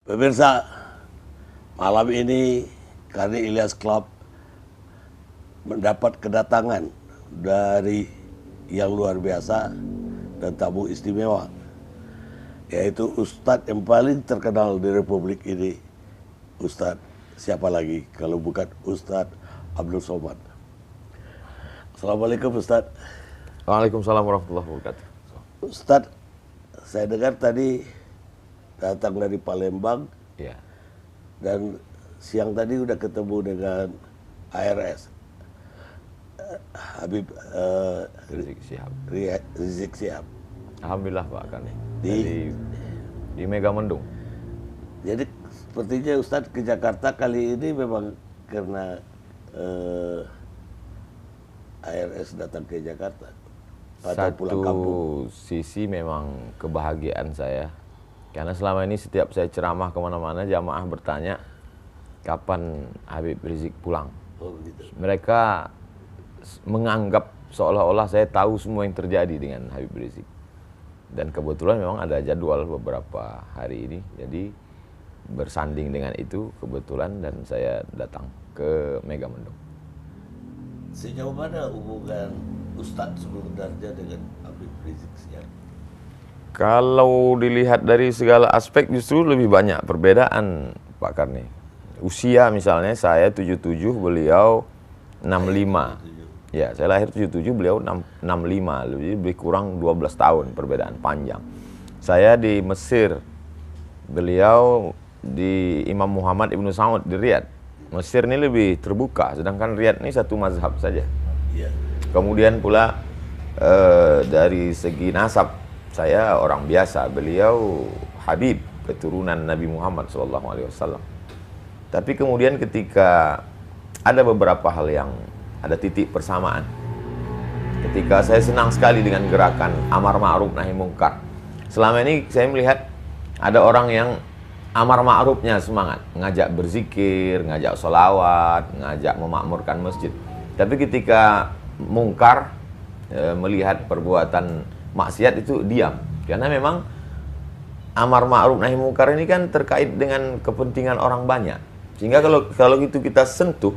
Pemirsa, malam ini kami Ilyas Club mendapat kedatangan dari yang luar biasa dan tamu istimewa, yaitu Ustadz yang paling terkenal di Republik ini. Ustadz siapa lagi kalau bukan Ustadz Abdul Somad. Assalamualaikum Ustadz. Waalaikumsalam warahmatullahi wabarakatuh. Ustadz, saya dengar tadi datang dari Palembang, Ya. dan siang tadi udah ketemu dengan ARS Habib Rizik Syihab. Rizik Syihab. Alhamdulillah Pak Kani. Di- Di Megamendung. Jadi sepertinya Ustadz ke Jakarta kali ini memang karena ARS datang ke Jakarta atau pulang kampung. Satu sisi memang kebahagiaan saya. Karena selama ini setiap saya ceramah kemana-mana, jamaah bertanya, kapan Habib Rizik pulang? Oh gitu. Mereka menganggap seolah-olah saya tahu semua yang terjadi dengan Habib Rizik. Dan kebetulan memang ada jadwal beberapa hari ini, jadi bersanding dengan itu kebetulan dan saya datang ke Megamendung. Sejauh mana hubungan Ustadz sebenarnya dengan Habib Rizik Syihab? Kalau dilihat dari segala aspek justru lebih banyak perbedaan Pak Karni. Usia misalnya saya 77, beliau 65. Ya, saya lahir 77, beliau 65, lebih kurang 12 tahun perbedaan panjang. Saya di Mesir, beliau di Imam Muhammad Ibnu Saud di Riyadh. Mesir ini lebih terbuka, sedangkan Riyadh ini satu mazhab saja. Iya. Kemudian pula dari segi nasab, saya orang biasa, beliau Habib, keturunan Nabi Muhammad SAW. Tapi kemudian ketika ada beberapa hal yang ada titik persamaan. Ketika saya senang sekali dengan gerakan Amar Ma'ruf Nahi Mungkar. Selama ini saya melihat ada orang yang Amar Ma'rufnya semangat, ngajak berzikir, ngajak sholawat, ngajak memakmurkan masjid. Tapi ketika mungkar, melihat perbuatan maksiat itu diam, karena memang amar ma'ruf nahi mungkar ini kan terkait dengan kepentingan orang banyak, sehingga kalau itu kita sentuh,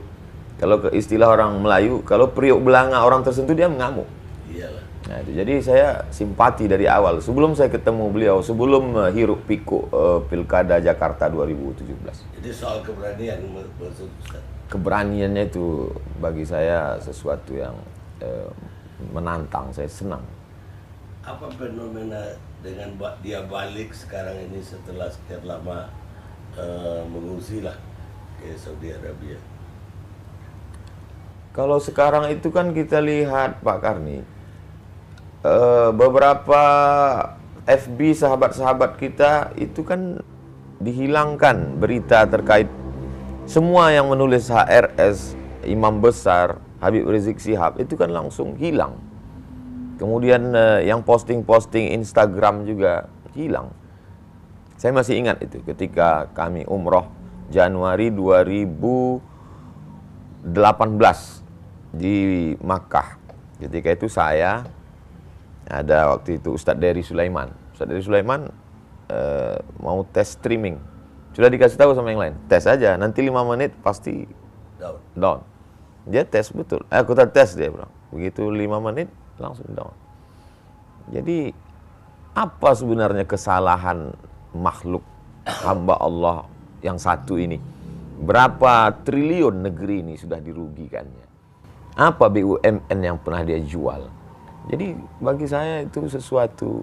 kalau ke istilah orang Melayu, kalau periuk belanga orang tersentuh dia mengamuk. Iyalah. Nah, itu. Jadi saya simpati dari awal sebelum saya ketemu beliau, sebelum hiruk pikuk Pilkada Jakarta 2017. Jadi soal keberanian maksud Ustadz. Keberaniannya itu bagi saya sesuatu yang menantang, saya senang. Apa fenomena dengan dia balik sekarang ini setelah sekian lama mengungsi lah ke Saudi Arabia? Kalau sekarang itu kan kita lihat Pak Karni, beberapa FB sahabat-sahabat kita itu kan dihilangkan berita terkait semua yang menulis HRS, Imam Besar, Habib Rizik Syihab itu kan langsung hilang. Kemudian yang posting-posting Instagram juga hilang. Saya masih ingat itu ketika kami umroh Januari 2018 di Makkah. Ketika itu saya ada waktu itu Ustadz Dery Sulaiman. Ustadz Dery Sulaiman mau tes streaming. Sudah dikasih tahu sama yang lain, tes aja, nanti 5 menit pasti down. Dia tes betul. Aku tes, dia bilang. Begitu 5 menit langsung down. Jadi apa sebenarnya kesalahan makhluk hamba Allah yang satu ini? Berapa triliun negeri ini sudah dirugikannya? Apa BUMN yang pernah dia jual? Jadi bagi saya itu sesuatu,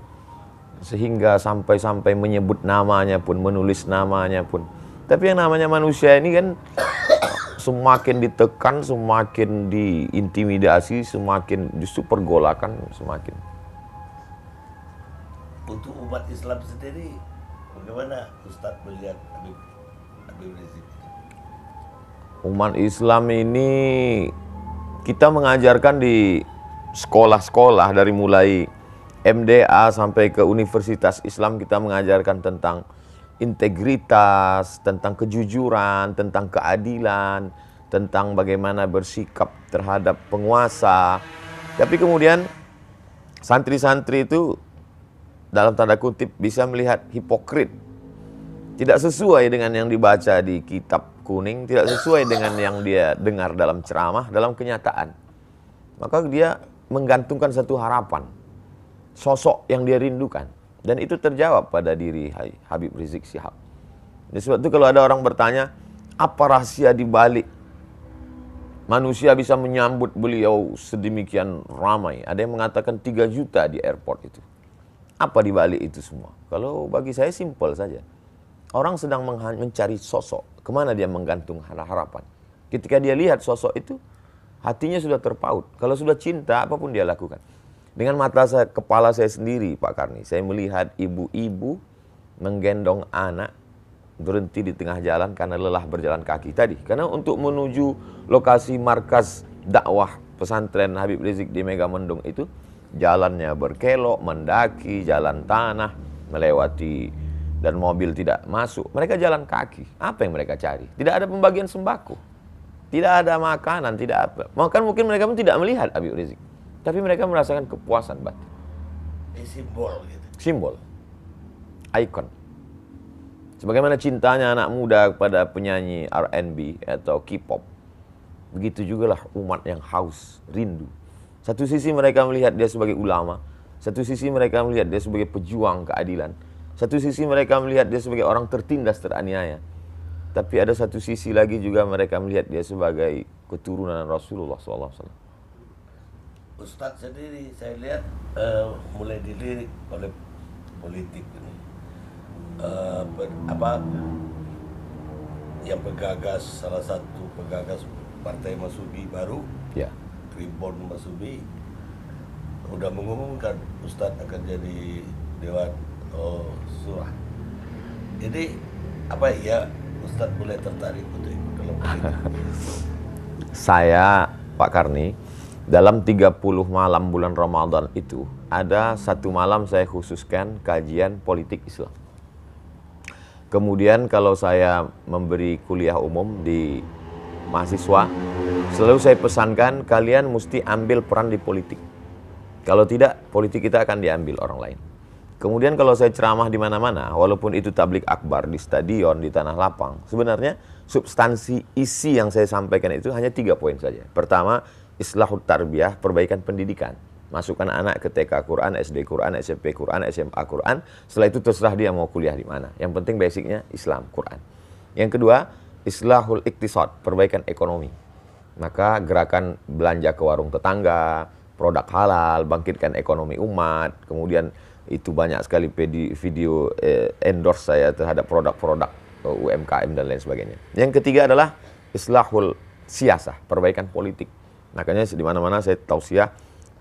sehingga sampai menyebut namanya pun, menulis namanya pun. Tapi yang namanya manusia ini kan semakin ditekan, semakin diintimidasi, semakin justru pergolakan semakin. Untuk umat Islam sendiri, bagaimana Ustadz melihat Habib Rizik? Umat Islam ini kita mengajarkan di sekolah-sekolah dari mulai MDA sampai ke Universitas Islam, kita mengajarkan tentang integritas, tentang kejujuran, tentang keadilan, tentang bagaimana bersikap terhadap penguasa. Tapi kemudian santri-santri itu dalam tanda kutip bisa melihat hipokrit. tidak sesuai dengan yang dibaca di kitab kuning, tidak sesuai dengan yang dia dengar dalam ceramah, dalam kenyataan. Maka dia menggantungkan satu harapan, sosok yang dia rindukan. Dan itu terjawab pada diri Habib Rizik Syihab. Jadi sebab itu kalau ada orang bertanya, apa rahasia di balik manusia bisa menyambut beliau sedemikian ramai? Ada yang mengatakan 3 juta di airport itu. Apa di balik itu semua? Kalau bagi saya simpel saja. Orang sedang mencari sosok. Kemana dia menggantung harapan? Ketika dia lihat sosok itu, hatinya sudah terpaut. Kalau sudah cinta, apapun dia lakukan. Dengan mata kepala saya sendiri, Pak Karni, saya melihat ibu-ibu menggendong anak berhenti di tengah jalan karena lelah berjalan kaki tadi. Karena untuk menuju lokasi markas dakwah pesantren Habib Rizik di Megamendung itu, jalannya berkelok, mendaki, jalan tanah, melewati dan mobil tidak masuk. Mereka jalan kaki. Apa yang mereka cari? Tidak ada pembagian sembako. Tidak ada makanan, tidak apa. Maka mungkin mereka pun tidak melihat Habib Rizik. Tapi mereka merasakan kepuasan batin. Simbol gitu. Simbol. Ikon. Sebagaimana cintanya anak muda kepada penyanyi R&B atau K-pop. Begitu juga lah umat yang haus, rindu. Satu sisi mereka melihat dia sebagai ulama. Satu sisi mereka melihat dia sebagai pejuang keadilan. Satu sisi mereka melihat dia sebagai orang tertindas, teraniaya. Tapi ada satu sisi lagi juga mereka melihat dia sebagai keturunan Rasulullah SAW. Ustadz sendiri saya lihat mulai dilirik oleh politik ini. Yang penggagas, salah satu penggagas Partai Masubi baru, Ya. Tribun Masubi, udah mengumumkan Ustadz akan jadi Dewan Surah. Ini apa ya Ustadz mulai tertarik untuk ikut dalam politik? Saya, Pak Karni, dalam 30 malam bulan Ramadan itu, ada satu malam saya khususkan kajian politik Islam. Kemudian kalau saya memberi kuliah umum di mahasiswa, selalu saya pesankan kalian mesti ambil peran di politik. Kalau tidak, politik kita akan diambil orang lain. Kemudian kalau saya ceramah di mana-mana, walaupun itu tablik akbar di stadion, di tanah lapang, sebenarnya substansi isi yang saya sampaikan itu hanya 3 poin saja. Pertama, islahut tarbiyah, perbaikan pendidikan. Masukkan anak ke TK Quran, SD Quran, SMP Quran, SMA Quran. Setelah itu terserah dia mau kuliah di mana. Yang penting basicnya Islam, Quran. Yang kedua, islahul iktisad, perbaikan ekonomi. Maka gerakan belanja ke warung tetangga, produk halal, bangkitkan ekonomi umat. Kemudian itu banyak sekali video endorse saya terhadap produk-produk UMKM dan lain sebagainya. Yang ketiga adalah islahul siyasah, perbaikan politik. Makanya di mana-mana saya tausiah,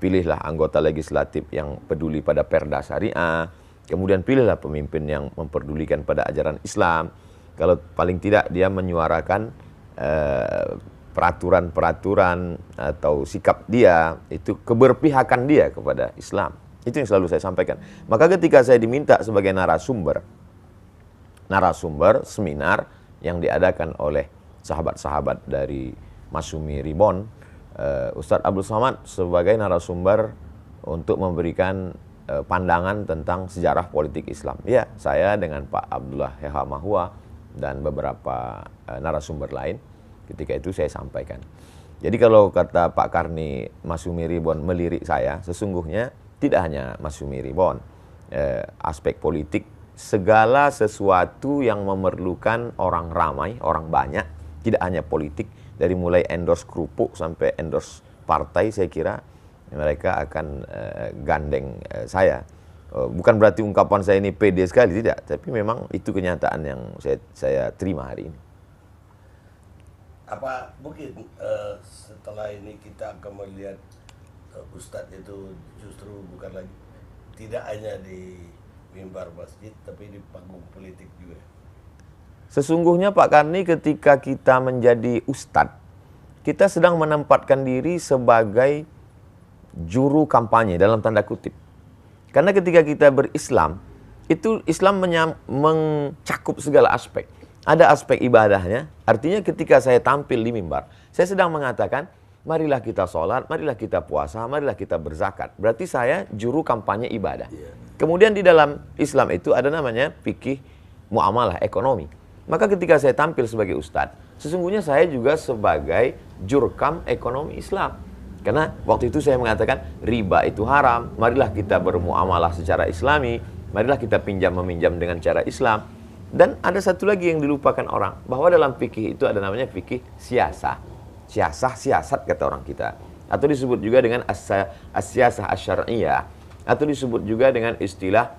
pilihlah anggota legislatif yang peduli pada perda syariah, kemudian pilihlah pemimpin yang memperdulikan pada ajaran Islam. Kalau paling tidak dia menyuarakan peraturan-peraturan atau sikap dia, itu keberpihakan dia kepada Islam. Itu yang selalu saya sampaikan. Maka ketika saya diminta sebagai narasumber seminar yang diadakan oleh sahabat-sahabat dari Masumi Ribon, Ustadz Abdul Somad sebagai narasumber untuk memberikan pandangan tentang sejarah politik Islam. Ya, saya dengan Pak Abdullah Heha Mahua dan beberapa narasumber lain ketika itu saya sampaikan. Jadi kalau kata Pak Karni Masumi Ribon melirik saya, sesungguhnya tidak hanya Masumi Ribon, aspek politik, segala sesuatu yang memerlukan orang ramai, orang banyak, tidak hanya politik, dari mulai endorse kerupuk sampai endorse partai, saya kira mereka akan gandeng saya. Bukan berarti ungkapan saya ini pede sekali, tidak. Tapi memang itu kenyataan yang saya terima hari ini. Apa mungkin setelah ini kita akan melihat Ustadz itu justru bukan lagi, tidak hanya di mimbar masjid, tapi di panggung politik juga? Sesungguhnya Pak Karni, ketika kita menjadi ustadz, kita sedang menempatkan diri sebagai juru kampanye dalam tanda kutip. Karena ketika kita berislam, itu Islam mencakup segala aspek. Ada aspek ibadahnya, artinya ketika saya tampil di mimbar, saya sedang mengatakan, marilah kita sholat, marilah kita puasa, marilah kita berzakat. Berarti saya juru kampanye ibadah. Kemudian di dalam Islam itu ada namanya fikih muamalah ekonomi. Maka ketika saya tampil sebagai ustadz, sesungguhnya saya juga sebagai jurkam ekonomi Islam. Karena waktu itu saya mengatakan riba itu haram, marilah kita bermuamalah secara islami, marilah kita pinjam meminjam dengan cara Islam. Dan ada satu lagi yang dilupakan orang, bahwa dalam fikih itu ada namanya fikih siasah. Siasat kata orang kita. Atau disebut juga dengan as-siyasah asy-syar'iyyah, atau disebut juga dengan istilah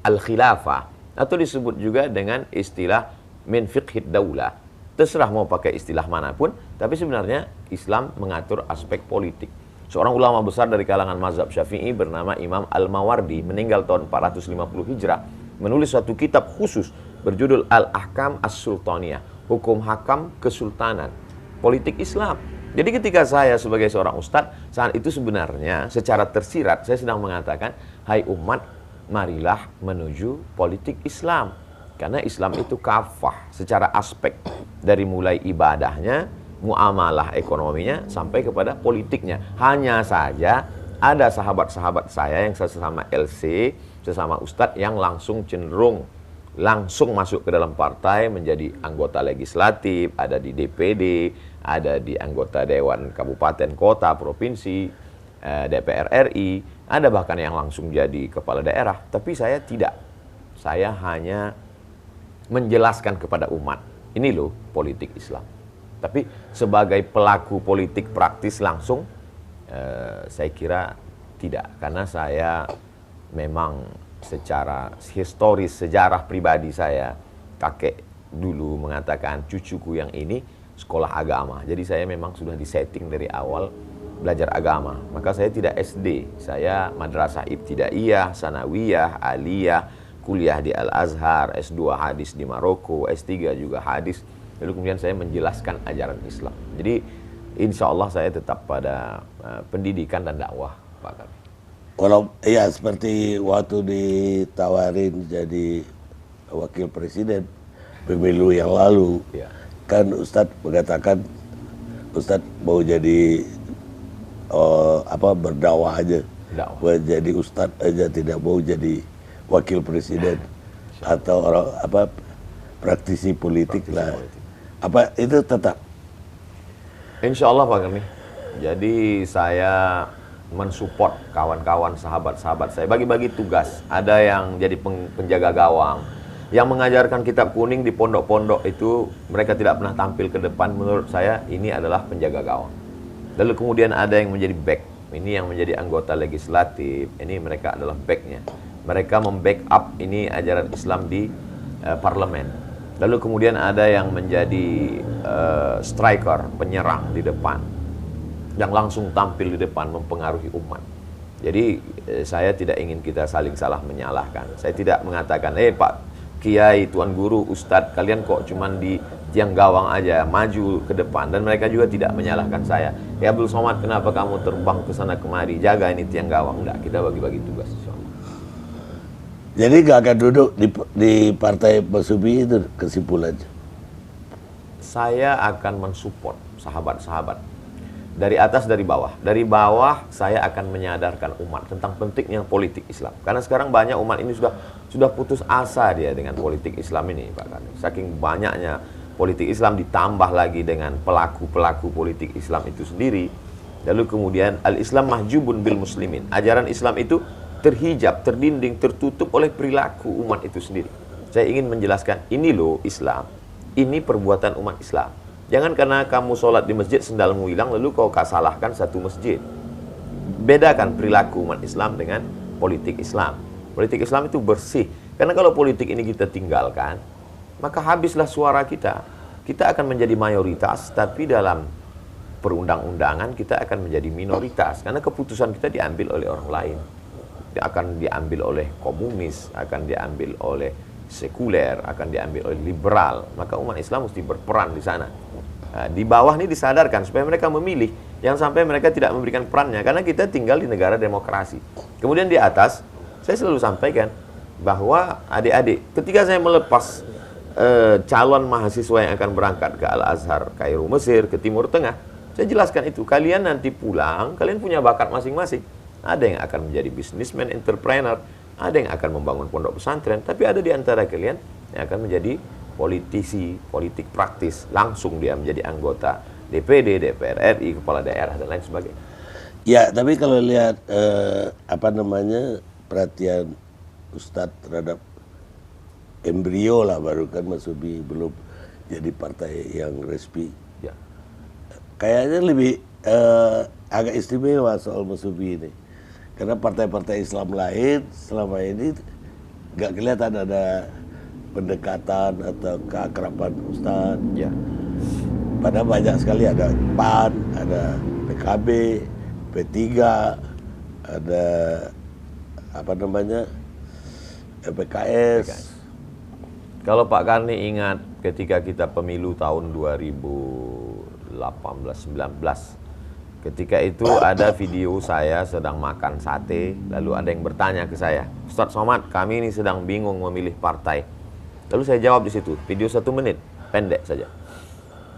al-khilafah, atau disebut juga dengan istilah min fiqhid daulah. Terserah mau pakai istilah manapun, tapi sebenarnya Islam mengatur aspek politik. Seorang ulama besar dari kalangan mazhab Syafi'i bernama Imam Al-Mawardi, meninggal tahun 450 Hijrah, menulis suatu kitab khusus berjudul Al-Ahkam As-Sultaniyah, hukum hakam kesultanan, politik Islam. Jadi ketika saya sebagai seorang ustadz, saat itu sebenarnya secara tersirat saya sedang mengatakan, hai umat, marilah menuju politik Islam. Karena Islam itu kafah secara aspek, dari mulai ibadahnya, muamalah ekonominya, sampai kepada politiknya. Hanya saja ada sahabat-sahabat saya yang sesama LC, sesama ustadz yang langsung cenderung langsung masuk ke dalam partai, menjadi anggota legislatif, ada di DPD, ada di anggota Dewan Kabupaten, Kota, Provinsi, DPR RI, ada bahkan yang langsung jadi kepala daerah. Tapi saya tidak. Saya hanya menjelaskan kepada umat, ini loh politik Islam. Tapi sebagai pelaku politik praktis langsung, saya kira tidak. Karena saya memang secara historis, sejarah pribadi saya, kakek dulu mengatakan cucuku yang ini sekolah agama. Jadi saya memang sudah disetting dari awal belajar agama. Maka saya tidak SD, saya madrasah ibtidaiyah, sanawiyah, aliyah, kuliah di Al-Azhar, S2 hadis di Maroko, S3 juga hadis. Lalu kemudian saya menjelaskan ajaran Islam. Jadi insya Allah saya tetap pada pendidikan dan dakwah, Pak Kami. Kalau ya seperti waktu ditawarin jadi wakil presiden pemilu yang lalu, Ya. kan Ustadz mengatakan Ustadz mau jadi berdakwah aja, Dakwah. mau jadi Ustadz aja, tidak mau jadi wakil presiden atau orang praktisi politik lah. Politik. Apa itu tetap? Insya Allah Pak Kami. Jadi saya mensupport kawan-kawan, sahabat-sahabat saya, bagi-bagi tugas. Ada yang jadi penjaga gawang, yang mengajarkan kitab kuning di pondok-pondok itu mereka tidak pernah tampil ke depan. Menurut saya ini adalah penjaga gawang. Lalu kemudian ada yang menjadi back, ini yang menjadi anggota legislatif, ini mereka adalah backnya. Mereka membackup ini ajaran Islam di parlemen. Lalu kemudian ada yang menjadi striker, penyerang di depan, yang langsung tampil di depan mempengaruhi umat. Jadi saya tidak ingin kita saling salah menyalahkan. Saya tidak mengatakan, Pak Kiai, Tuan Guru, Ustadz, kalian kok cuman di tiang gawang aja, maju ke depan. Dan mereka juga tidak menyalahkan saya. Ya Abdul Somad, kenapa kamu terbang ke sana kemari, jaga ini tiang gawang? Enggak, kita bagi-bagi tugas. Jadi gak akan duduk di partai Masubi itu kesimpulannya? Saya akan mensupport sahabat-sahabat. Dari atas, dari bawah. Dari bawah saya akan menyadarkan umat tentang pentingnya politik Islam. Karena sekarang banyak umat ini sudah putus asa dia dengan politik Islam ini, Pak Kani. Saking banyaknya politik Islam ditambah lagi dengan pelaku-pelaku politik Islam itu sendiri. Lalu kemudian al-Islam mahjubun bil muslimin. Ajaran Islam itu terhijab, terdinding, tertutup oleh perilaku umat itu sendiri. Saya ingin menjelaskan, ini loh Islam, ini perbuatan umat Islam. Jangan karena kamu sholat di masjid sendalmu hilang lalu kau salahkan satu masjid. Bedakan perilaku umat Islam dengan politik Islam. Politik Islam itu bersih. Karena kalau politik ini kita tinggalkan, maka habislah suara kita. Kita akan menjadi mayoritas, tapi dalam perundang-undangan kita akan menjadi minoritas. Karena keputusan kita diambil oleh orang lain. Akan diambil oleh komunis, akan diambil oleh sekuler, akan diambil oleh liberal. Maka umat Islam mesti berperan di sana. Nah, di bawah ini disadarkan supaya mereka memilih, yang sampai mereka tidak memberikan perannya, karena kita tinggal di negara demokrasi. Kemudian di atas, saya selalu sampaikan bahwa adik-adik, ketika saya melepas calon mahasiswa yang akan berangkat ke Al-Azhar, Kairo, Mesir, ke Timur Tengah, saya jelaskan itu. Kalian nanti pulang, kalian punya bakat masing-masing. Ada yang akan menjadi businessman, entrepreneur, ada yang akan membangun pondok pesantren, tapi ada di antara kalian yang akan menjadi politisi, politik praktis, langsung dia menjadi anggota DPD, DPR RI, kepala daerah dan lain sebagainya. Ya, tapi kalau lihat apa namanya perhatian Ustadz terhadap embrio lah, baru kan Mas Ubi belum jadi partai yang resmi. Ya. Kayaknya lebih agak istimewa soal Mas Ubi ini, karena partai-partai Islam lain selama ini nggak kelihatan ada pendekatan atau keakraban Ustadz. Ya. Padahal banyak sekali, ada PAN, ada PKB, P3, ada apa namanya PKS. Kalau Pak Karni ingat ketika kita pemilu tahun 2018-19, ketika itu ada video saya sedang makan sate, lalu ada yang bertanya ke saya, Ustadz Somad, kami ini sedang bingung memilih partai. Lalu saya jawab di situ, video 1 menit, pendek saja.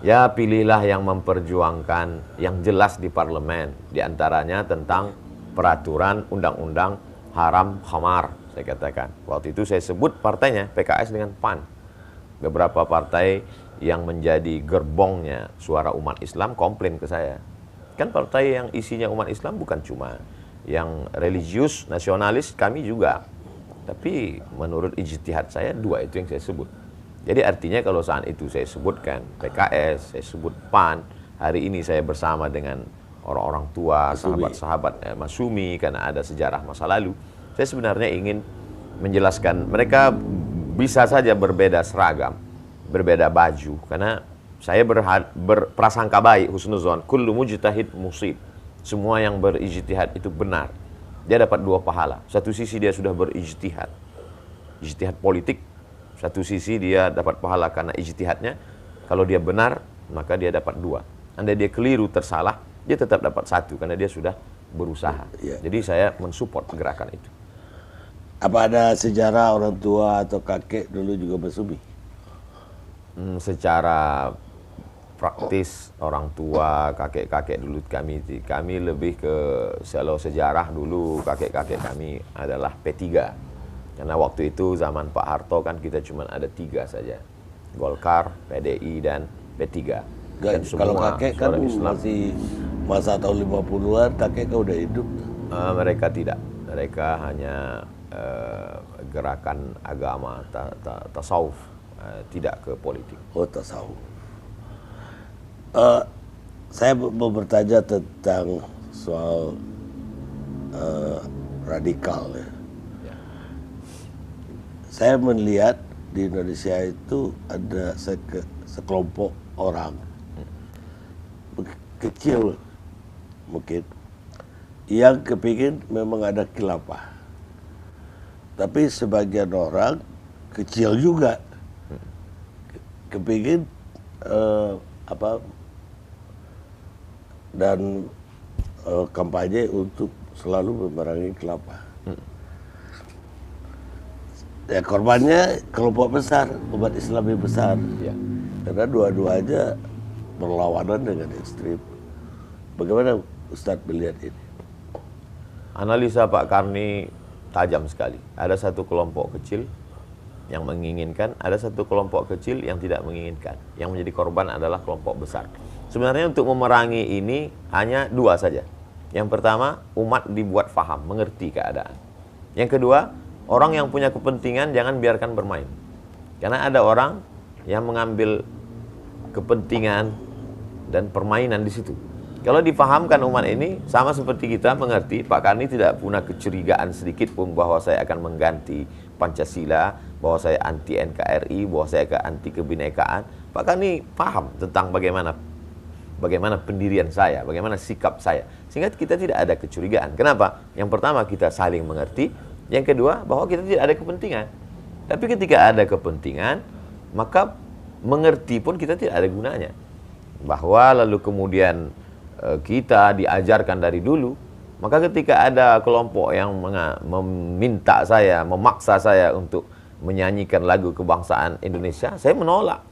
Ya, pilihlah yang memperjuangkan yang jelas di parlemen, diantaranya tentang peraturan undang-undang haram khamar, saya katakan. Waktu itu saya sebut partainya PKS dengan PAN. Beberapa partai yang menjadi gerbongnya suara umat Islam komplain ke saya. Kan partai yang isinya umat Islam bukan cuma yang religius, nasionalis, kami juga. Tapi menurut ijtihad saya, 2 itu yang saya sebut. Jadi artinya kalau saat itu saya sebutkan PKS, saya sebut PAN, hari ini saya bersama dengan orang-orang tua, sahabat-sahabat Masumi, karena ada sejarah masa lalu. Saya sebenarnya ingin menjelaskan, mereka bisa saja berbeda seragam, berbeda baju, karena saya berprasangka baik, husnuzon, kullu mujtahid musib. Semua yang berijtihad itu benar. Dia dapat 2 pahala. Satu sisi dia sudah berijtihad, ijtihad politik. Satu sisi dia dapat pahala karena ijtihadnya. Kalau dia benar, maka dia dapat 2. Andai dia keliru, tersalah, dia tetap dapat 1 karena dia sudah berusaha. Ya. Jadi saya mensupport gerakan itu. Apa ada sejarah orang tua atau kakek dulu juga bersumi? Secara praktis orang tua, kakek-kakek dulu kami lebih ke sejarah dulu, kakek-kakek kami adalah P3. Karena waktu itu zaman Pak Harto kan kita cuma ada 3 saja. Golkar, PDI dan P3. Dan Kalau kakek kan masih masa tahun 50-an, kakek kan udah hidup. Mereka tidak. Mereka hanya gerakan agama, tasawuf, tidak ke politik. Oh, tasawuf. Saya mau bertanya tentang soal radikal ya. Saya melihat di Indonesia itu ada sekelompok orang kecil mungkin yang kepingin memang ada khilafah, tapi sebagian orang kecil juga kepingin dan kampanye untuk selalu memerangi khilafah. Ya, korbannya kelompok besar, umat Islam yang besar. Ya. Karena dua-duanya berlawanan dengan ekstrim. Bagaimana Ustadz melihat ini? Analisa Pak Karni tajam sekali. Ada satu kelompok kecil yang menginginkan, ada satu kelompok kecil yang tidak menginginkan. Yang menjadi korban adalah kelompok besar. Sebenarnya untuk memerangi ini hanya 2 saja. Yang pertama, umat dibuat faham, mengerti keadaan. Yang kedua, orang yang punya kepentingan jangan biarkan bermain. Karena ada orang yang mengambil kepentingan dan permainan di situ. Kalau dipahamkan umat ini, sama seperti kita mengerti, Pak Karni tidak punya kecurigaan sedikit pun bahwa saya akan mengganti Pancasila, bahwa saya anti NKRI, bahwa saya anti kebinekaan. Pak Karni paham tentang bagaimana pendirian saya, bagaimana sikap saya. Sehingga kita tidak ada kecurigaan. Kenapa? Yang pertama, kita saling mengerti. Yang kedua, bahwa kita tidak ada kepentingan. Tapi ketika ada kepentingan, maka mengerti pun kita tidak ada gunanya. Bahwa lalu kemudian kita diajarkan dari dulu, maka ketika ada kelompok yang meminta saya, memaksa saya untuk menyanyikan lagu kebangsaan Indonesia, saya menolak.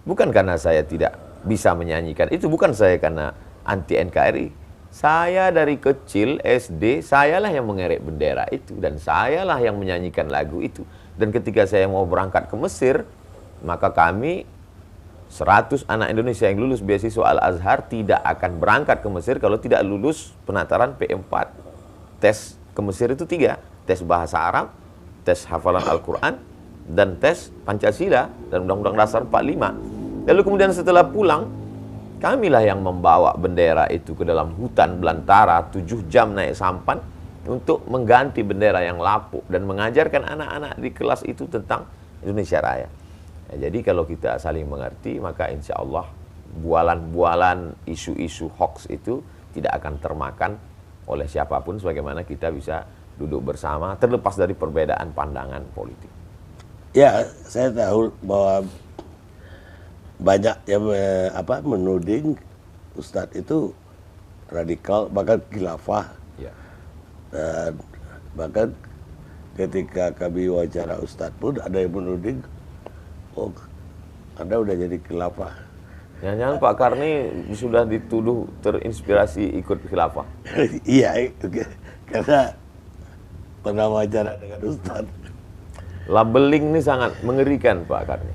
Bukan karena saya tidak bisa menyanyikan, itu bukan saya karena anti NKRI. Saya dari kecil SD, sayalah yang mengerek bendera itu, dan sayalah yang menyanyikan lagu itu. Dan ketika saya mau berangkat ke Mesir, maka kami 100 anak Indonesia yang lulus beasiswa Al-Azhar tidak akan berangkat ke Mesir kalau tidak lulus penataran P4. Tes ke Mesir itu 3, tes bahasa Arab, tes hafalan Al-Quran, dan tes Pancasila dan Undang-Undang Dasar 45. Lalu kemudian setelah pulang, kamilah yang membawa bendera itu ke dalam hutan belantara 7 jam naik sampan untuk mengganti bendera yang lapuk dan mengajarkan anak-anak di kelas itu tentang Indonesia Raya. Ya, jadi kalau kita saling mengerti, maka insya Allah bualan-bualan isu-isu hoax itu tidak akan termakan oleh siapapun, sebagaimana kita bisa duduk bersama terlepas dari perbedaan pandangan politik. Ya, saya tahu bahwa banyak yang menuding Ustadz itu radikal, bahkan khilafah. Ya. Dan bahkan ketika kami wawancara Ustadz pun ada yang menuding, oh Anda udah jadi khilafah. Jangan-jangan Pak Karni sudah dituduh terinspirasi ikut khilafah. Iya, karena pernah wawancara dengan Ustadz. Labeling ini sangat mengerikan Pak Karni.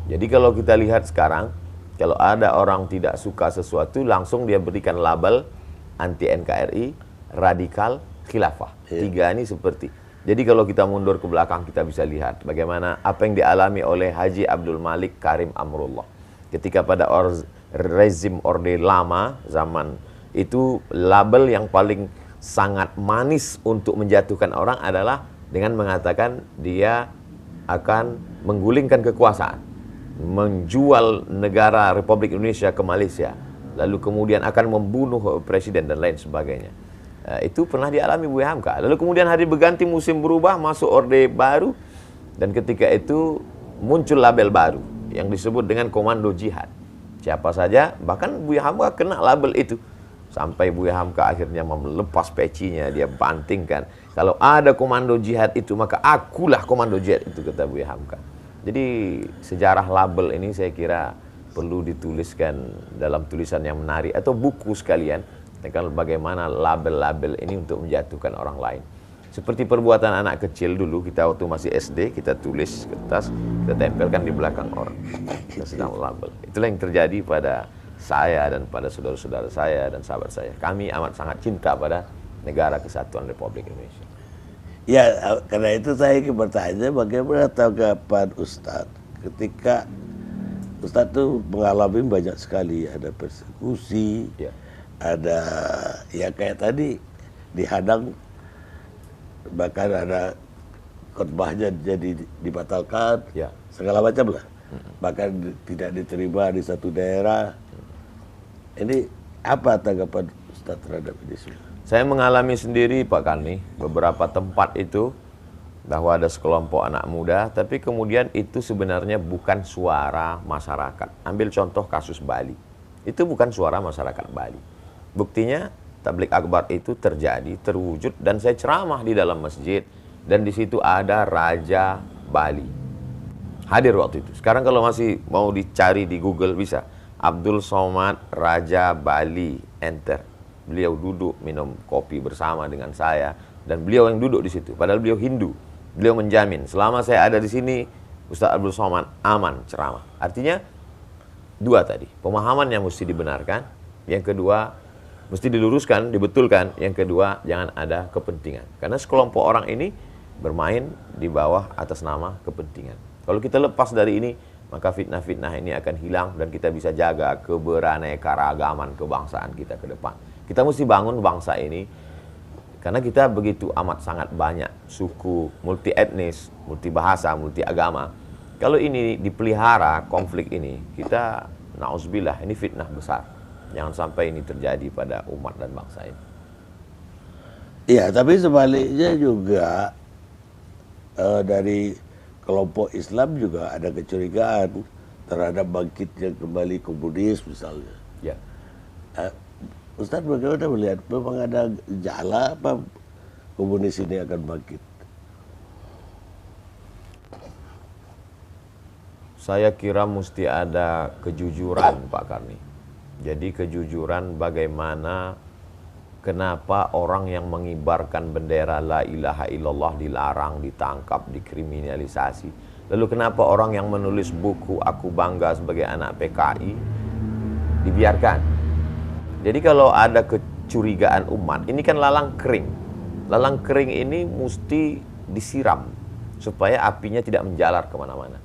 Jadi kalau kita lihat sekarang, kalau ada orang tidak suka sesuatu, langsung dia berikan label anti NKRI, radikal, khilafah. 3 ini seperti. Jadi kalau kita mundur ke belakang, kita bisa lihat bagaimana apa yang dialami oleh Haji Abdul Malik Karim Amrullah. Ketika pada rezim Orde Lama, zaman itu label yang paling sangat manis untuk menjatuhkan orang adalah dengan mengatakan dia akan menggulingkan kekuasaan, menjual negara Republik Indonesia ke Malaysia, lalu kemudian akan membunuh presiden dan lain sebagainya. Itu pernah dialami Buya Hamka. Lalu kemudian hari berganti, musim berubah, masuk orde baru, dan ketika itu muncul label baru yang disebut dengan komando jihad. Siapa saja, bahkan Buya Hamka kena label itu. Sampai Buya Hamka akhirnya melepas pecinya, dia bantingkan. Kalau ada komando jihad itu, maka akulah komando jihad itu, kata Buya Hamka. Jadi sejarah label ini saya kira perlu dituliskan dalam tulisan yang menarik atau buku sekalian tentang bagaimana label-label ini untuk menjatuhkan orang lain. Seperti perbuatan anak kecil dulu, kita waktu masih SD, kita tulis kertas, kita tempelkan di belakang orang. Kita sedang label. Itulah yang terjadi pada saya dan pada saudara-saudara saya dan sahabat saya. Kami amat sangat cinta pada negara kesatuan Republik Indonesia. Ya, karena itu saya ingin bertanya bagaimana tanggapan Ustadz ketika Ustadz itu mengalami banyak sekali, ada persekusi, Ya. ada ya kayak tadi dihadang, bahkan ada khotbahnya jadi dibatalkan, Ya. segala macam lah, bahkan tidak diterima di satu daerah. Ini apa tanggapan Ustadz terhadap ini semua? Saya mengalami sendiri Pak Karni, beberapa tempat itu bahwa ada sekelompok anak muda, tapi kemudian itu sebenarnya bukan suara masyarakat. Ambil contoh kasus Bali, itu bukan suara masyarakat Bali. Buktinya tablik akbar itu terjadi, terwujud, dan saya ceramah di dalam masjid, dan di situ ada Raja Bali hadir waktu itu. Sekarang kalau masih mau dicari di Google bisa, Abdul Somad Raja Bali, enter. Beliau duduk minum kopi bersama dengan saya, dan beliau yang duduk di situ. Padahal beliau Hindu. Beliau menjamin selama saya ada di sini, Ustaz Abdul Somad aman ceramah. Artinya 2 tadi, pemahaman yang mesti dibenarkan, yang kedua mesti diluruskan, dibetulkan, yang kedua jangan ada kepentingan. Karena sekelompok orang ini bermain di bawah atas nama kepentingan. Kalau kita lepas dari ini, maka fitnah-fitnah ini akan hilang dan kita bisa jaga keberaneka-ragaman kebangsaan kita ke depan. Kita mesti bangun bangsa ini karena kita begitu amat sangat banyak suku, multi etnis, multi bahasa, multi agama. Kalau ini dipelihara konflik ini, kita na'udzubillah, ini fitnah besar. Jangan sampai ini terjadi pada umat dan bangsa ini. Iya, tapi sebaliknya juga dari kelompok Islam juga ada kecurigaan terhadap bangkitnya kembali komunis misalnya. Ya. Ustadz bagaimana melihat, memang ada gejala apa komunis ini akan bangkit? Saya kira mesti ada kejujuran Pak Karni. Jadi kejujuran bagaimana kenapa orang yang mengibarkan bendera la ilaha illallah dilarang, ditangkap, dikriminalisasi? Lalu kenapa orang yang menulis buku Aku Bangga Sebagai Anak PKI dibiarkan? Jadi kalau ada kecurigaan umat, ini kan lalang kering. Lalang kering ini mesti disiram supaya apinya tidak menjalar kemana-mana.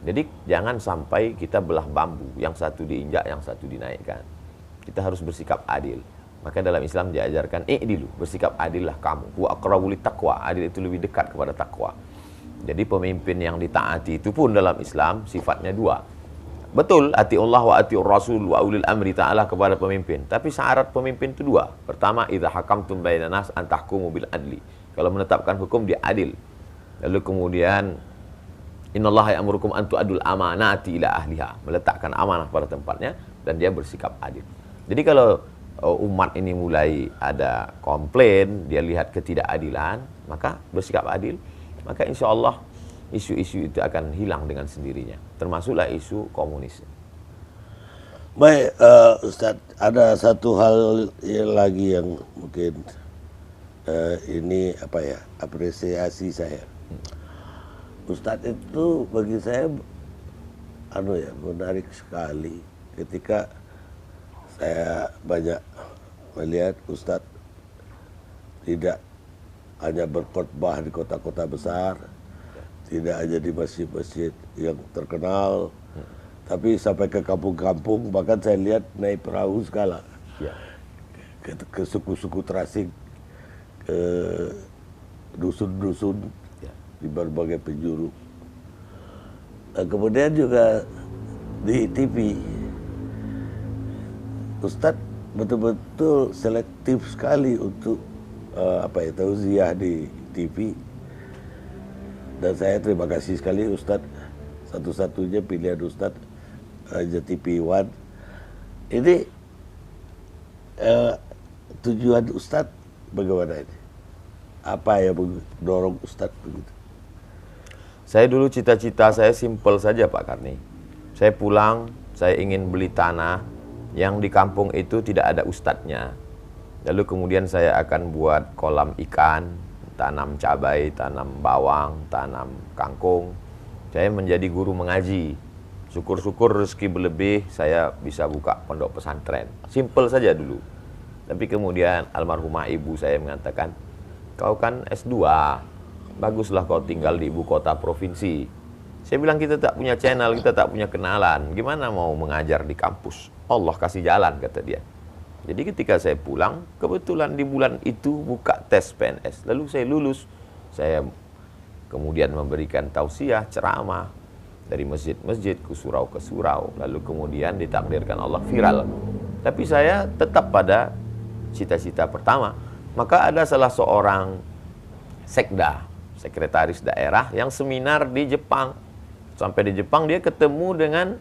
Jadi jangan sampai kita belah bambu, yang satu diinjak, yang satu dinaikkan. Kita harus bersikap adil. Maka dalam Islam diajarkan i'dilu, bersikap adillah kamu. Wa aqrabu littaqwa, adil itu lebih dekat kepada takwa. Jadi pemimpin yang ditaati itu pun dalam Islam sifatnya dua. Betul, atiullah wa atiur rasul wa ulil amri ta'ala kepada pemimpin. Tapi syarat pemimpin itu dua. Pertama, idza hakamtum bainan nas an tahkumu bil adli. Kalau menetapkan hukum dia adil. Lalu kemudian innallaha ya'murukum an tu'adul amanati ila ahliha, meletakkan amanah pada tempatnya dan dia bersikap adil. Jadi kalau umat ini mulai ada komplain, dia lihat ketidakadilan, maka bersikap adil, maka insya Allah isu-isu itu akan hilang dengan sendirinya, termasuklah isu komunis. Baik, Ustadz, ada satu hal lagi yang mungkin ini apa ya, apresiasi saya. Ustadz itu bagi saya menarik sekali ketika saya banyak melihat Ustadz tidak hanya berkhotbah di kota-kota besar, tidak hanya di masjid-masjid yang terkenal, tapi sampai ke kampung-kampung, bahkan saya lihat naik perahu segala, ke suku-suku terasing, ke dusun-dusun di berbagai penjuru. Dan kemudian juga di TV, Ustadz betul-betul selektif sekali untuk tauziah di TV. Dan saya terima kasih sekali Ustadz, satu-satunya pilihan Ustadz Raja TV One. Ini tujuan Ustadz bagaimana ini? Apa yang mendorong Ustadz begitu? Saya dulu cita-cita saya simpel saja Pak Karni. Saya pulang, saya ingin beli tanah yang di kampung itu tidak ada ustadznya. Lalu kemudian saya akan buat kolam ikan, tanam cabai, tanam bawang, tanam kangkung. Saya menjadi guru mengaji. Syukur-syukur rezeki berlebih, saya bisa buka pondok pesantren. Simpel saja dulu. Tapi kemudian almarhumah ibu saya mengatakan, kau kan S2, baguslah kau tinggal di ibu kota provinsi. Saya bilang kita tak punya channel, kita tak punya kenalan. Gimana mau mengajar di kampus? Allah kasih jalan, kata dia. Jadi ketika saya pulang, kebetulan di bulan itu buka tes PNS. Lalu saya lulus. Saya kemudian memberikan tausiah, ceramah dari masjid-masjid ke surau. Lalu kemudian ditakdirkan Allah viral. Tapi saya tetap pada cita-cita pertama. Maka ada salah seorang sekda, sekretaris daerah yang seminar di Jepang. Sampai di Jepang dia ketemu dengan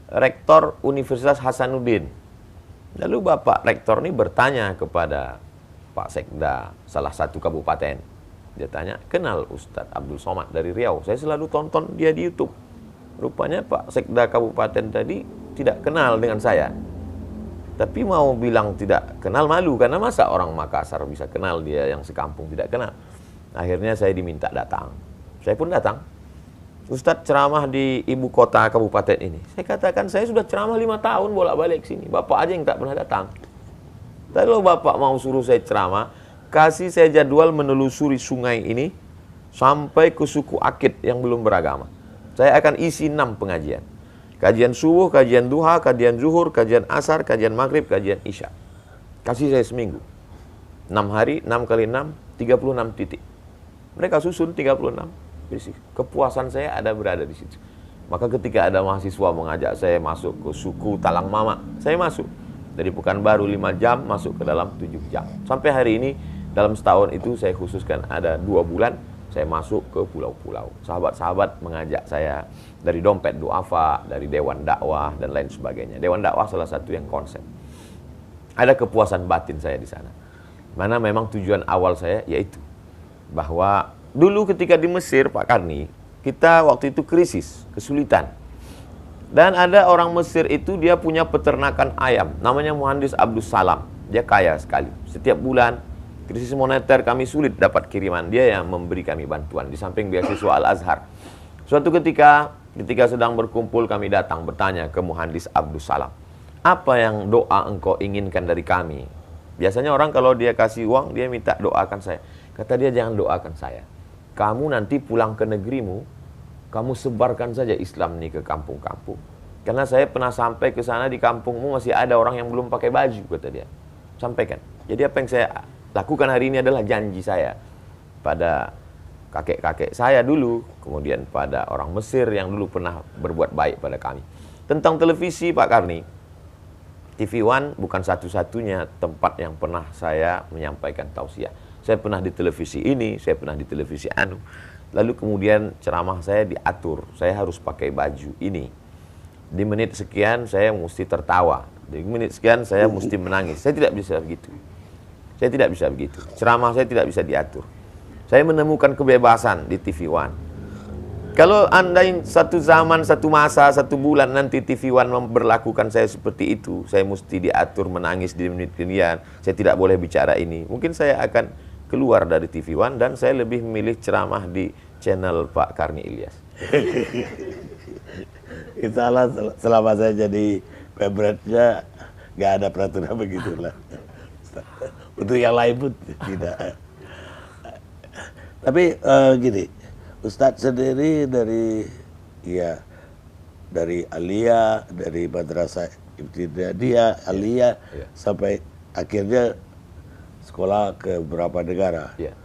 rektor Universitas Hasanuddin. Lalu Bapak rektor ini bertanya kepada Pak Sekda salah satu kabupaten. Dia tanya, kenal Ustadz Abdul Somad dari Riau? Saya selalu tonton dia di YouTube. Rupanya Pak Sekda kabupaten tadi tidak kenal dengan saya. Tapi mau bilang tidak kenal malu, karena masa orang Makassar bisa kenal, dia yang sekampung tidak kenal. Akhirnya saya diminta datang. Saya pun datang. Ustadz ceramah di ibu kota kabupaten ini. Saya katakan saya sudah ceramah 5 tahun bolak-balik sini. Bapak aja yang tak pernah datang. Tapi kalau Bapak mau suruh saya ceramah, kasih saya jadwal menelusuri sungai ini sampai ke suku Akit yang belum beragama. Saya akan isi 6 pengajian. Kajian subuh, kajian duha, kajian zuhur, kajian asar, kajian maghrib, kajian isya. Kasih saya seminggu. 6 hari, 6 kali 6, 36 titik. Mereka susun 36. Kepuasan saya ada berada di situ. Maka ketika ada mahasiswa mengajak saya masuk ke suku Talang Mama, saya masuk. Dari Pekanbaru 5 jam, masuk ke dalam 7 jam. Sampai hari ini, dalam setahun itu saya khususkan ada 2 bulan, saya masuk ke pulau-pulau. Sahabat-sahabat mengajak saya dari Dompet Duafa, dari Dewan Dakwah, dan lain sebagainya. Dewan Dakwah salah satu yang konsep. Ada kepuasan batin saya di sana. Mana memang tujuan awal saya, yaitu bahwa dulu ketika di Mesir, Pak Karni, kita waktu itu krisis, kesulitan. Dan ada orang Mesir itu dia punya peternakan ayam, namanya Muhandis Abdus Salam. Dia kaya sekali. Setiap bulan, krisis moneter kami sulit dapat kiriman. Dia yang memberi kami bantuan. Di samping beasiswa Al-Azhar. Suatu ketika sedang berkumpul kami datang bertanya ke Muhandis Abdus Salam. Apa yang doa engkau inginkan dari kami? Biasanya orang kalau dia kasih uang, dia minta doakan saya. Kata dia, jangan doakan saya. Kamu nanti pulang ke negerimu, kamu sebarkan saja Islam ini ke kampung-kampung. Karena saya pernah sampai ke sana, di kampungmu masih ada orang yang belum pakai baju, kata dia. Sampaikan. Jadi apa yang saya lakukan hari ini adalah janji saya pada kakek-kakek saya dulu, kemudian pada orang Mesir yang dulu pernah berbuat baik pada kami. Tentang televisi, Pak Karni, TV One bukan satu-satunya tempat yang pernah saya menyampaikan tausiah. Saya pernah di televisi ini, saya pernah di televisi anu. Lalu kemudian ceramah saya diatur, saya harus pakai baju ini. Di menit sekian saya mesti tertawa, di menit sekian saya mesti menangis. Saya tidak bisa begitu. Saya tidak bisa begitu. Ceramah saya tidak bisa diatur. Saya menemukan kebebasan di TV One. Kalau Anda satu zaman, satu masa, satu bulan nanti TV One memberlakukan saya seperti itu, saya mesti diatur menangis di menit kemudian, saya tidak boleh bicara ini. Mungkin saya akan keluar dari TV One dan saya lebih memilih ceramah di channel Pak Karni Ilyas. Itulah selama saya jadi pemberatnya nggak ada peraturan begitulah. Untuk yang lain pun tidak. Tapi gini, Ustadz sendiri dari Aliyah, dari Madrasah Ibtidaiyah, Aliyah, sampai akhirnya sekolah ke beberapa negara. Ya.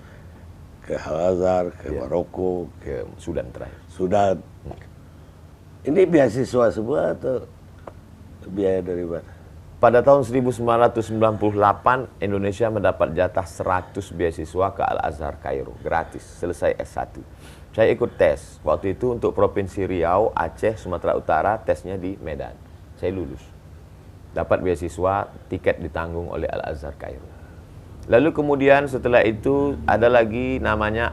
Ke Al-Azhar, ke Maroko, ke Sudan terakhir. Sudan. Ini beasiswa semua atau biaya dari mana? Pada tahun 1998, Indonesia mendapat jatah 100 beasiswa ke Al-Azhar Kairo, gratis, selesai S1. Saya ikut tes, waktu itu untuk Provinsi Riau, Aceh, Sumatera Utara, tesnya di Medan. Saya lulus. Dapat beasiswa, tiket ditanggung oleh Al-Azhar Kairo. Lalu kemudian setelah itu ada lagi namanya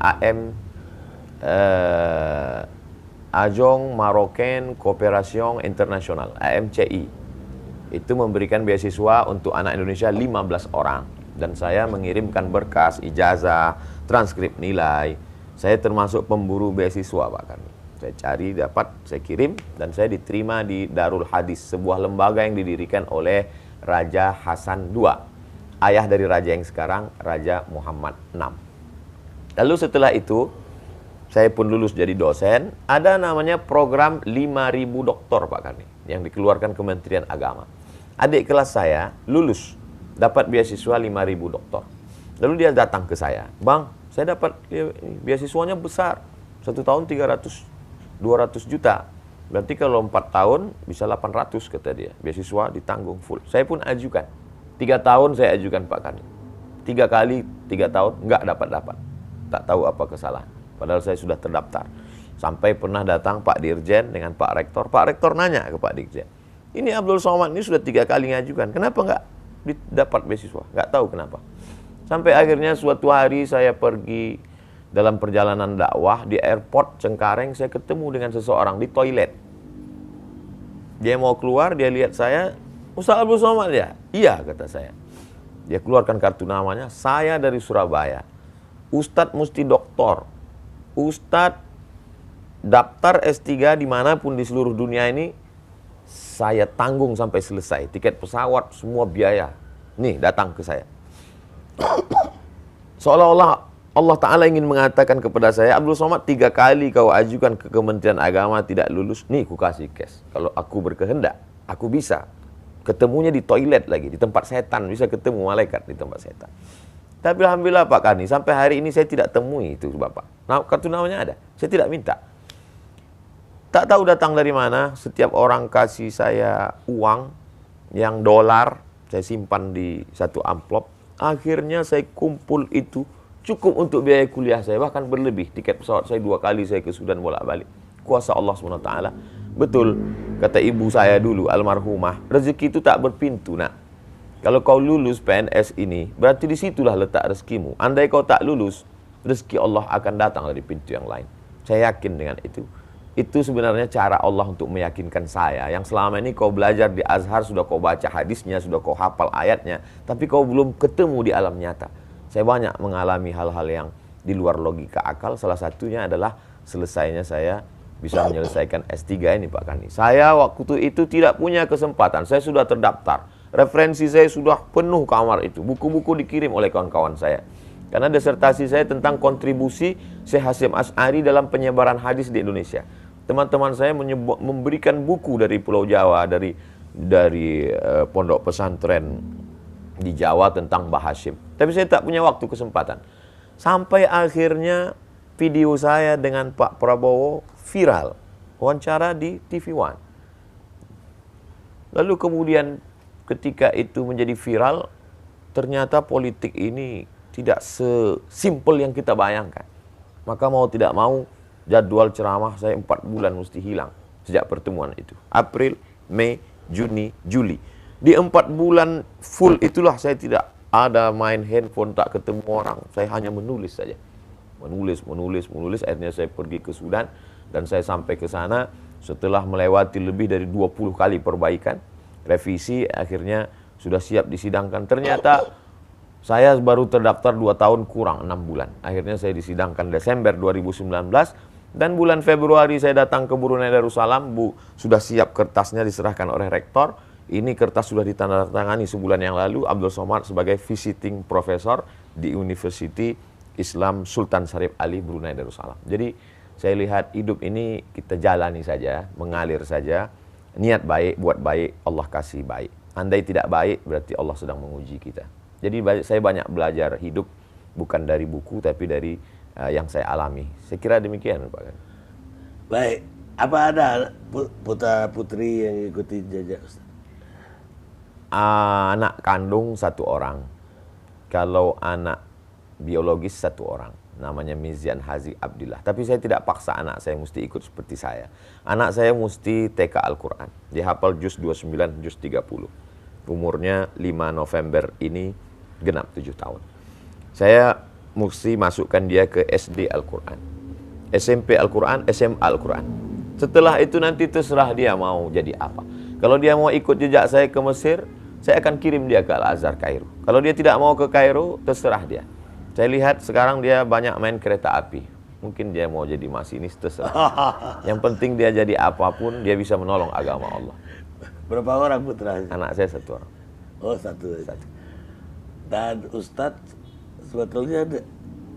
Agence Marocaine Coopération Internationale, AMCI. Itu memberikan beasiswa untuk anak Indonesia 15 orang. Dan saya mengirimkan berkas, ijazah, transkrip nilai. Saya termasuk pemburu beasiswa, Pak Karni. Saya cari, dapat, saya kirim, dan saya diterima di Darul Hadis, sebuah lembaga yang didirikan oleh Raja Hasan II. Ayah dari raja yang sekarang, Raja Muhammad VI. Lalu setelah itu, saya pun lulus jadi dosen. Ada namanya program 5.000 doktor, Pak Karni, yang dikeluarkan Kementerian Agama. Adik kelas saya lulus, dapat beasiswa 5.000 doktor. Lalu dia datang ke saya, Bang, saya dapat beasiswanya besar, 1 tahun 200 juta. Berarti kalau 4 tahun bisa 800, kata dia. Beasiswa ditanggung full. Saya pun ajukan. 3 tahun saya ajukan, Pak Karni. 3 kali 3 tahun nggak dapat. Tak tahu apa kesalahan. Padahal saya sudah terdaftar. Sampai pernah datang Pak Dirjen dengan Pak Rektor. Pak Rektor nanya ke Pak Dirjen, ini Abdul Somad ini sudah 3 kali ngajukan, kenapa nggak dapat beasiswa? Nggak tahu kenapa. Sampai akhirnya suatu hari saya pergi dalam perjalanan dakwah di airport Cengkareng, saya ketemu dengan seseorang di toilet. Dia mau keluar, dia lihat saya, Ustaz Abdul Somad ya? Iya, kata saya. Dia keluarkan kartu namanya, saya dari Surabaya. Ustadz mesti doktor. Ustadz daftar S3 dimanapun di seluruh dunia ini, saya tanggung sampai selesai. Tiket pesawat, semua biaya. Nih, datang ke saya. Seolah-olah Allah Ta'ala ingin mengatakan kepada saya, Abdul Somad 3 kali kau ajukan ke Kementerian Agama tidak lulus. Nih, ku kasih cash. Kalau aku berkehendak, aku bisa. Ketemunya di toilet lagi, di tempat setan. Bisa ketemu malaikat di tempat setan. Tapi alhamdulillah Pak Karni, sampai hari ini saya tidak temui itu Bapak. Nah, kartu namanya ada. Saya tidak minta. Tak tahu datang dari mana, setiap orang kasih saya uang yang dolar, saya simpan di satu amplop. Akhirnya saya kumpul itu, cukup untuk biaya kuliah saya, bahkan berlebih. Tiket pesawat saya 2 kali saya ke Sudan bolak-balik. Kuasa Allah SWT. Betul, kata ibu saya dulu, almarhumah, rezeki itu tak berpintu, nak. Kalau kau lulus PNS ini, berarti disitulah letak rezekimu. Andai kau tak lulus, rezeki Allah akan datang dari pintu yang lain. Saya yakin dengan itu. Itu sebenarnya cara Allah untuk meyakinkan saya. Yang selama ini kau belajar di Azhar, sudah kau baca hadisnya, sudah kau hafal ayatnya, tapi kau belum ketemu di alam nyata. Saya banyak mengalami hal-hal yang di luar logika akal. Salah satunya adalah selesainya saya bisa menyelesaikan S3 ini Pak Kani. Saya waktu itu tidak punya kesempatan. Saya sudah terdaftar. Referensi saya sudah penuh kamar itu. Buku-buku dikirim oleh kawan-kawan saya. Karena disertasi saya tentang kontribusi Syekh Hasyim Asy'ari dalam penyebaran hadis di Indonesia. Teman-teman saya memberikan buku dari Pulau Jawa, dari pondok pesantren di Jawa tentang Mbah Hasyim. Tapi saya tak punya waktu, kesempatan. Sampai akhirnya video saya dengan Pak Prabowo viral. Wawancara di TV One. Lalu kemudian ketika itu menjadi viral, ternyata politik ini tidak sesimpel yang kita bayangkan. Maka mau tidak mau, jadwal ceramah saya 4 bulan mesti hilang sejak pertemuan itu. April, Mei, Juni, Juli. Di 4 bulan full itulah saya tidak ada main handphone, tak ketemu orang. Saya hanya menulis saja. Menulis. Akhirnya saya pergi ke Sudan dan saya sampai ke sana setelah melewati lebih dari 20 kali perbaikan, revisi, akhirnya sudah siap disidangkan. Ternyata saya baru terdaftar 2 tahun kurang 6 bulan. Akhirnya saya disidangkan Desember 2019. Dan bulan Februari saya datang ke Brunei Darussalam, sudah siap kertasnya diserahkan oleh rektor. Ini kertas sudah ditandatangani sebulan yang lalu, Abdul Somad sebagai visiting professor di University Islam Sultan Syarif Ali Brunei Darussalam. Jadi saya lihat hidup ini kita jalani saja, mengalir saja. Niat baik, buat baik, Allah kasih baik. Andai tidak baik, berarti Allah sedang menguji kita. Jadi saya banyak belajar hidup, bukan dari buku, tapi dari yang saya alami. Saya kira demikian, Pak. Baik, apa ada putra putri yang ikuti jejak Ustaz? Anak kandung 1 orang. Kalau anak biologis 1 orang. Namanya Mizian Hazi Abdillah. Tapi saya tidak paksa anak saya mesti ikut seperti saya. Anak saya mesti TK Al-Quran. Dia hafal juz 29, juz 30. Umurnya 5 November ini genap 7 tahun. Saya mesti masukkan dia ke SD Al-Quran, SMP Al-Quran, SMA Al-Quran. Setelah itu nanti terserah dia mau jadi apa. Kalau dia mau ikut jejak saya ke Mesir, saya akan kirim dia ke Al-Azhar Kairo. Kalau dia tidak mau ke Kairo, terserah dia. Saya lihat sekarang dia banyak main kereta api. Mungkin dia mau jadi masinis, terserah. Yang penting dia jadi apapun, dia bisa menolong agama Allah. Berapa orang putra? Anak saya 1 orang. Oh, 1. Dan Ustadz sebetulnya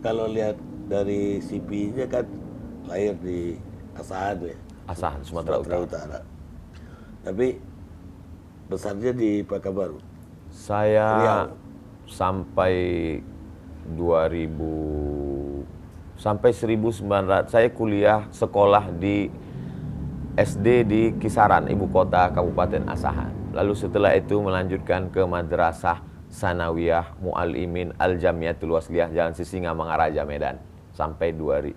kalau lihat dari CV-nya kan lahir di Asahan ya. Asahan, Sumatera Utara. Tapi besarnya di Pekanbaru. Saya Riau. sampai 1900 saya kuliah sekolah di SD di Kisaran, ibu kota Kabupaten Asahan. Lalu setelah itu melanjutkan ke Madrasah Sanawiyah Mu'allimin Al-Jamiatul Wasliyah Jalan Sisinga Mangaraja Medan sampai 1995.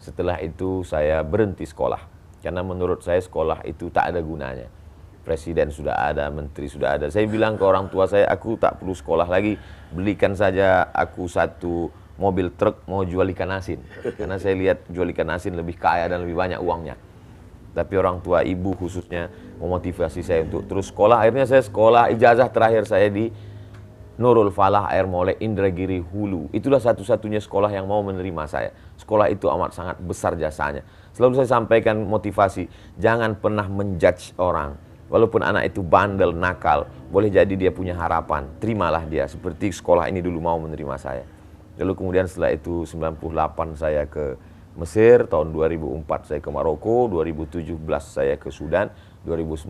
Setelah itu saya berhenti sekolah karena menurut saya sekolah itu tak ada gunanya. Presiden sudah ada, menteri sudah ada. Saya bilang ke orang tua saya, aku tak perlu sekolah lagi, belikan saja aku 1 mobil truk mau jual ikan asin. Karena saya lihat jual ikan asin lebih kaya dan lebih banyak uangnya. Tapi orang tua, ibu khususnya, memotivasi saya untuk terus sekolah. Akhirnya saya sekolah, ijazah terakhir saya di Nurul Falah Air Molek Indragiri Hulu. Itulah satu-satunya sekolah yang mau menerima saya. Sekolah itu amat sangat besar jasanya. Selalu saya sampaikan motivasi, jangan pernah menjudge orang. Walaupun anak itu bandel, nakal, boleh jadi dia punya harapan. Terimalah dia, seperti sekolah ini dulu mau menerima saya. Lalu kemudian setelah itu 98 saya ke Mesir, tahun 2004 saya ke Maroko, 2017 saya ke Sudan, 2019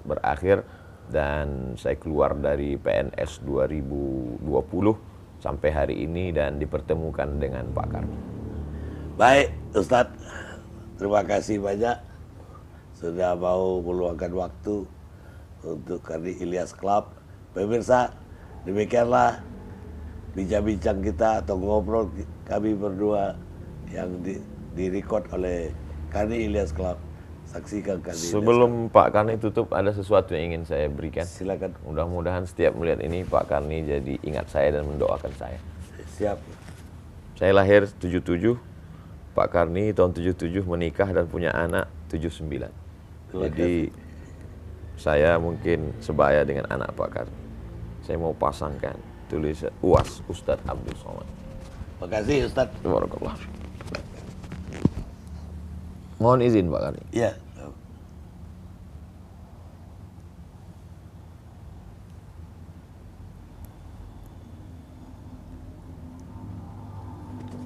berakhir dan saya keluar dari PNS 2020 sampai hari ini dan dipertemukan dengan Pak Karni. Baik, Ustadz, terima kasih banyak sudah mau meluangkan waktu untuk Karni Ilyas Club. Pemirsa, demikianlah bincang-bincang kita atau ngobrol kami berdua yang direkod oleh Karni Ilyas Club. Saksikan Karni Ilyas Club. Sebelum Pak Karni tutup, ada sesuatu yang ingin saya berikan. Silakan. Mudah-mudahan setiap melihat ini Pak Karni jadi ingat saya dan mendoakan saya. Siap. Saya lahir 77, Pak Karni tahun 77 menikah dan punya anak 79. Jadi saya mungkin sebaya dengan anak Pak Karni. Saya mau pasangkan tulisan UAS Ustadz Abdul Somad. Makasih Ustadz. Barakallah. Mohon izin Pak Karni. Ya.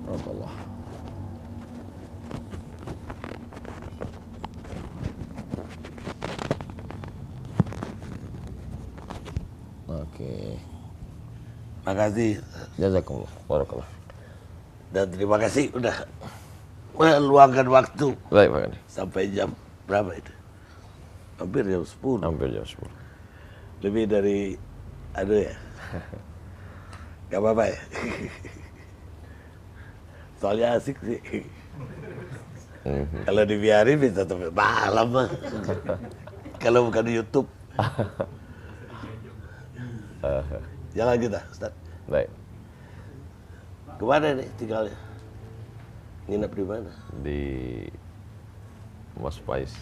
Barakallah. Oke. Makasih. Jazakumullah. Barakallah. Dan terima kasih udah meluangkan waktu Baik Pak Karni. sampai jam berapa itu? Hampir jam 10. Hampir jam 10. Lebih dari aduh ya. Gak apa-apa ya. Soalnya asik sih. Kalau dibiarin bisa sampai malam mah. Kalau bukan di YouTube. Jalan kita, Ustaz. Baik. Kemana nih tinggalnya? Nginep di mana? Di Mas Pais.